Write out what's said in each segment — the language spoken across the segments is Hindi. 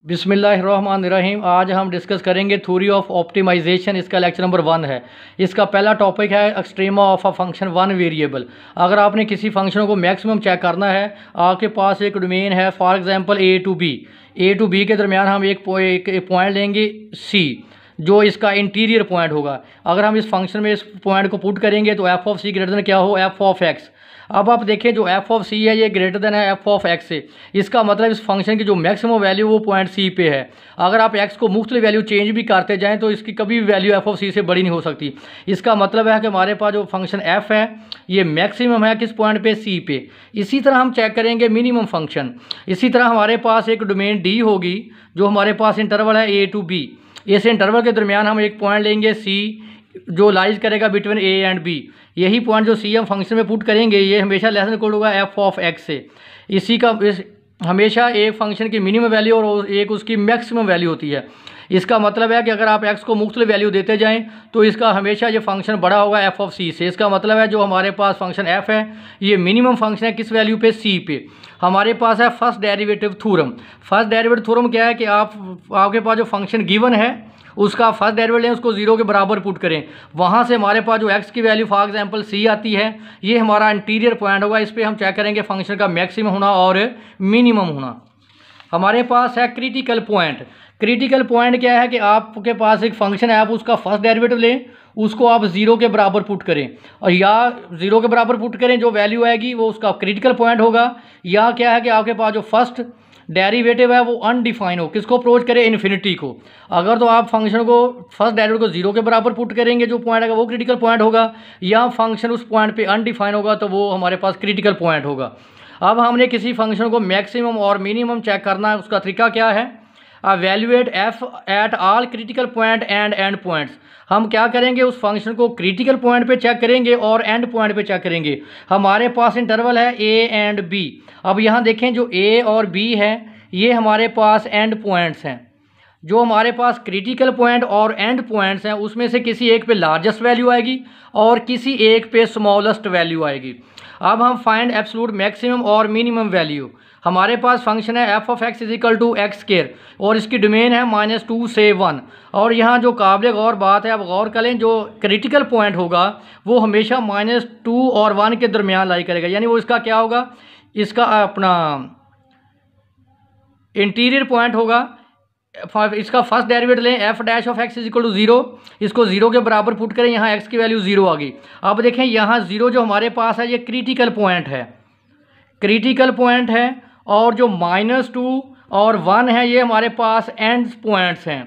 बिस्मिल्लाहिर्रहमानिर्रहीम। आज हम डिस्कस करेंगे थ्योरी ऑफ ऑप्टिमाइजेशन। इसका लेक्चर नंबर 1 है। इसका पहला टॉपिक है extrema of a function one variable. अगर आपने किसी फंक्शन को मैक्सिमम चेक करना है, आपके पास एक डोमेन है, for example A to B के दरमियान हम एक पॉइंट लेंगे सी, जो इसका इंटीरियर पॉइंट होगा। अगर हम इस फंक्शन में इस पॉइंट को पुट करेंगे तो F of C greater than क्या हो, एफ ऑफ एक्स। अब आप देखें जो एफ ऑफ सी है ये ग्रेटर देन है एफ ऑफ एक्स से। इसका मतलब इस फंक्शन की जो मैक्सिमम वैल्यू वो पॉइंट सी पे है। अगर आप एक्स को मुख्तलिफ वैल्यू चेंज भी करते जाएं तो इसकी कभी भी वैल्यू एफ ऑफ सी से बड़ी नहीं हो सकती। इसका मतलब है कि हमारे पास जो फंक्शन एफ है ये मैक्सिमम है किस पॉइंट पे, सी पे। इसी तरह हम चेक करेंगे मिनिमम फंक्शन। इसी तरह हमारे पास एक डोमेन डी होगी जो हमारे पास इंटरवल है ए टू बी। इस इंटरवल के दरमियान हम एक पॉइंट लेंगे सी जो लाइज करेगा बिटवीन ए एंड बी। यही पॉइंट जो सी हम फंक्शन में पुट करेंगे ये हमेशा लेस देन इक्वल होगा एफ ऑफ एक्स से। इसी का हमेशा एक फंक्शन की मिनिमम वैल्यू और एक उसकी मैक्सिमम वैल्यू होती है। इसका मतलब है कि अगर आप एक्स को मुख्तलिफ वैल्यू देते जाएं तो इसका हमेशा ये फंक्शन बड़ा होगा एफ ऑफ सी से। इसका मतलब है जो हमारे पास फंक्शन एफ है ये मिनिमम फंक्शन है किस वैल्यू पे, सी पे। हमारे पास है first derivative theorem. First derivative theorem क्या है कि आपके पास जो फंक्शन गिवन है उसका फर्स्ट डेरिवेटिव लें, उसको जीरो के बराबर पुट करें। वहाँ से हमारे पास जो एक्स की वैल्यू फॉर एग्जांपल सी आती है ये हमारा इंटीरियर पॉइंट होगा। इस पर हम चेक करेंगे फंक्शन का मैक्सिमम होना और मिनिमम होना। हमारे पास है क्रिटिकल पॉइंट। क्रिटिकल पॉइंट क्या है कि आपके पास एक फंक्शन है, आप उसका फर्स्ट डेरिवेटिव लें, उसको आप जीरो के बराबर पुट करें और या जीरो के बराबर पुट करें, जो वैल्यू आएगी वो उसका क्रिटिकल पॉइंट होगा। या क्या है कि आपके पास जो फर्स्ट डेरिवेटिव है वो अनडिफाइन हो, किसको अप्रोच करे, इन्फिनिटी को। अगर तो आप फंक्शन को फर्स्ट डेरिवेटिव को जीरो के बराबर पुट करेंगे, जो पॉइंट आएगा वो क्रिटिकल पॉइंट होगा। या फंक्शन उस पॉइंट पे अनडिफाइन होगा तो वो हमारे पास क्रिटिकल पॉइंट होगा। अब हमने किसी फंक्शन को मैक्सिमम और मिनिमम चेक करना है, उसका तरीका क्या है, evaluate F at all critical point and and points. हम क्या करेंगे, उस फंक्शन को क्रिटिकल पॉइंट पे चेक करेंगे और एंड पॉइंट पे चेक करेंगे। हमारे पास इंटरवल है ए एंड बी। अब यहाँ देखें जो ए और बी है ये हमारे पास एंड पॉइंट्स हैं। जो हमारे पास क्रिटिकल पॉइंट और एंड पॉइंट्स हैं उसमें से किसी एक पे लार्जेस्ट वैल्यू आएगी और किसी एक पे स्मॉलेस्ट वैल्यू आएगी। अब हम फाइंड एब्सोल्यूट मैक्सिमम और मिनिमम वैल्यू। हमारे पास फंक्शन है F of X is equal to X square और इसकी डोमेन है -2 से 1। और यहाँ जो काबिल गौर बात है, अब गौर करें, जो क्रिटिकल पॉइंट होगा वो हमेशा -2 और 1 के दरमियान लाई करेगा। यानी वो इसका क्या होगा, इसका अपना इंटीरियर पॉइंट होगा। इसका फर्स्ट डेरिवेटिव लें, F dash of X is equal to 0, इसको जीरो के बराबर पुट करें, यहाँ एक्स की वैल्यू 0 आ गई। अब देखें यहाँ 0 जो हमारे पास है ये क्रिटिकल पॉइंट है, क्रिटिकल पॉइंट है। और जो -2 और 1 है ये हमारे पास एंड पॉइंट्स हैं।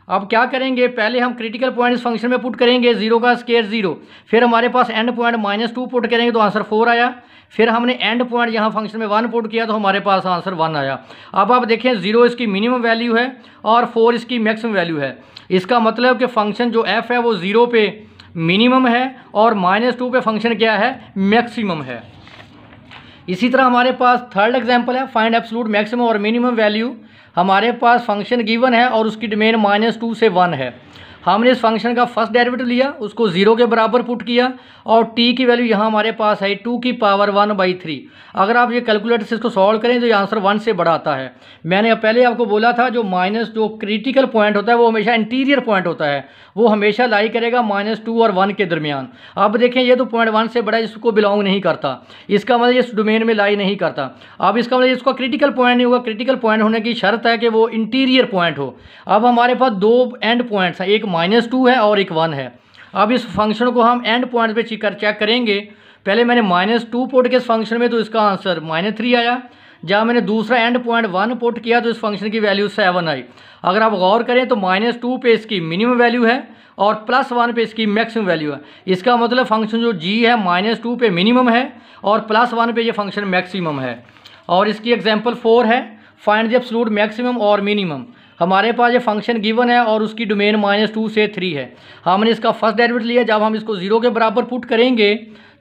अब क्या करेंगे, पहले हम क्रिटिकल पॉइंट इस फंक्शन में पुट करेंगे, 0 का स्क्वायर 0, फिर हमारे पास एंड पॉइंट -2 पुट करेंगे तो आंसर 4 आया। फिर हमने एंड पॉइंट यहाँ फंक्शन में 1 पुट किया तो हमारे पास आंसर 1 आया। अब आप देखें 0 इसकी मिनिमम वैल्यू है और 4 इसकी मैक्सिमम वैल्यू है। इसका मतलब कि फंक्शन जो f है वो 0 पे मिनिमम है और -2 पे फंक्शन क्या है, मैक्सिमम है। इसी तरह हमारे पास थर्ड एग्जाम्पल है, फाइंड एब्सोल्यूट मैक्सिमम और मिनिमम वैल्यू। हमारे पास फंक्शन गिवन है और उसकी डोमेन -2 से 1 है। हमने इस फंक्शन का फर्स्ट डेरिवेटिव लिया, उसको 0 के बराबर पुट किया और t की वैल्यू यहाँ हमारे पास है 2 की पावर 1/3। अगर आप ये कैलकुलेटर से इसको सॉल्व करें तो ये आंसर 1 से बड़ा आता है। मैंने पहले आपको बोला था जो क्रिटिकल पॉइंट होता है वो हमेशा इंटीरियर पॉइंट होता है, वो हमेशा लाई करेगा -2 और 1 के दरमियान। अब देखें ये तो पॉइंट 1 से बड़ा है, इसको बिलोंग नहीं करता, इसका मतलब इस डोमेन में लाई नहीं करता। अब इसका मतलब इसका क्रिटिकल पॉइंट नहीं होगा। क्रिटिकल पॉइंट होने की शर्त है कि वो इंटीरियर पॉइंट हो। अब हमारे पास 2 एंड पॉइंट्स हैं, एक -2 है और एक 1 है। अब इस फंक्शन को हम एंड पॉइंट पे चेक करेंगे। पहले मैंने -2 पुट किया इस फंक्शन में तो इसका आंसर -3 आया। जब मैंने दूसरा एंड पॉइंट 1 पुट किया तो इस फंक्शन की वैल्यू 7 आई। अगर आप गौर करें तो -2 पे इसकी मिनिमम वैल्यू है और +1 पे इसकी मैक्सिमम वैल्यू है। इसका मतलब फंक्शन जो g है -2 पे मिनिमम है और +1 पे ये फंक्शन मैक्सिमम है। और इसकी एग्जाम्पल 4 है, फाइंड द एब्सोल्यूट मैक्सिमम और मिनिमम। हमारे पास ये फंक्शन गिवन है और उसकी डोमेन -2 से 3 है। हमने इसका फर्स्ट डेरिवेटिव लिया, जब हम इसको 0 के बराबर पुट करेंगे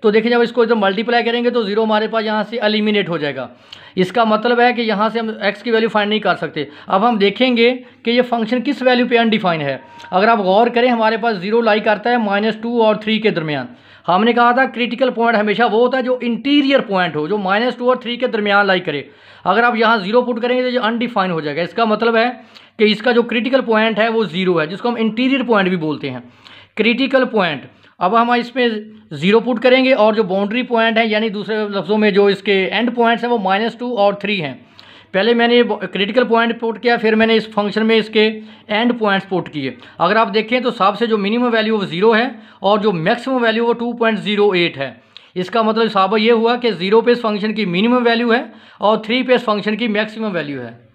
तो देखिए जब इसको जब मल्टीप्लाई करेंगे तो जीरो हमारे पास यहाँ से एलिमिनेट हो जाएगा। इसका मतलब है कि यहाँ से हम x की वैल्यू फाइंड नहीं कर सकते। अब हम देखेंगे कि ये फंक्शन किस वैल्यू पे अनडिफाइन है। अगर आप गौर करें हमारे पास जीरो लाई करता है -2 और 3 के दरमियान। हमने कहा था क्रिटिकल पॉइंट हमेशा वो होता है जो इंटीरियर पॉइंट हो, जो -2 और 3 के दरमियान लाई करे। अगर आप यहाँ जीरो पुट करेंगे तो ये अनडिफाइन हो जाएगा। इसका मतलब है कि इसका जो क्रिटिकल पॉइंट है वो जीरो है, जिसको हम इंटीरियर पॉइंट भी बोलते हैं, क्रिटिकल पॉइंट। अब हम इसमें जीरो पुट करेंगे और जो बाउंड्री पॉइंट है यानी दूसरे लफ्ज़ों में जो इसके एंड पॉइंट्स हैं वो -2 और 3 हैं। पहले मैंने क्रिटिकल पॉइंट पुट किया, फिर मैंने इस फंक्शन में इसके एंड पॉइंट्स पुट किए। अगर आप देखें तो सबसे जो मिनिमम वैल्यू वो 0 है और जो मैक्सिमम वैल्यू वो 2.08 है। इसका मतलब साबित ये हुआ कि 0 पे इस फंक्शन की मिनिमम वैल्यू है और 3 पे इस फंक्शन की मैक्सिमम वैल्यू है।